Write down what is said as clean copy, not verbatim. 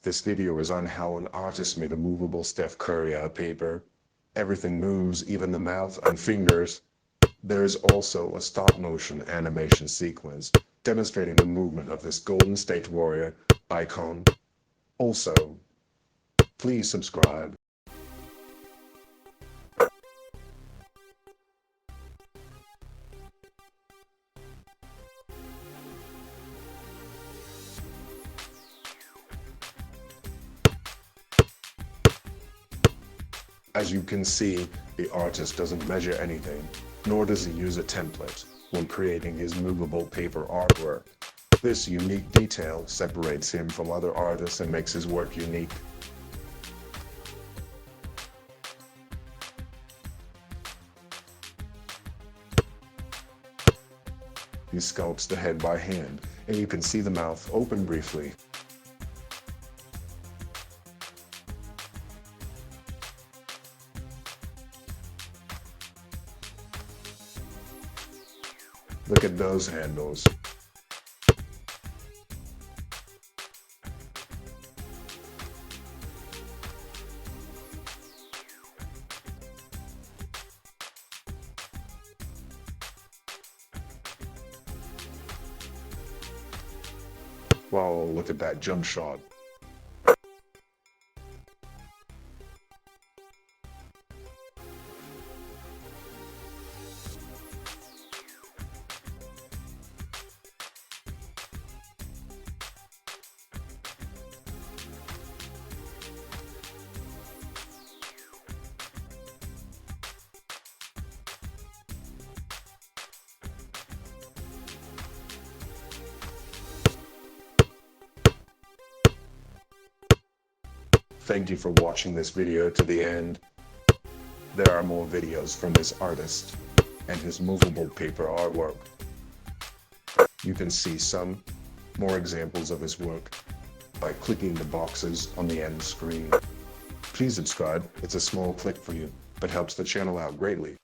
This video is on how an artist made a movable Steph Curry out of paper. Everything moves, even the mouth and fingers. There is also a stop-motion animation sequence demonstrating the movement of this Golden State Warrior icon. Also, please subscribe. As you can see, the artist doesn't measure anything, nor does he use a template when creating his movable paper artwork. This unique detail separates him from other artists and makes his work unique. He sculpts the head by hand, and you can see the mouth open briefly. Look at those handles. Wow, look at that jump shot. Thank you for watching this video to the end. There are more videos from this artist and his movable paper artwork. You can see some more examples of his work by clicking the boxes on the end screen. Please subscribe. It's a small click for you, but helps the channel out greatly.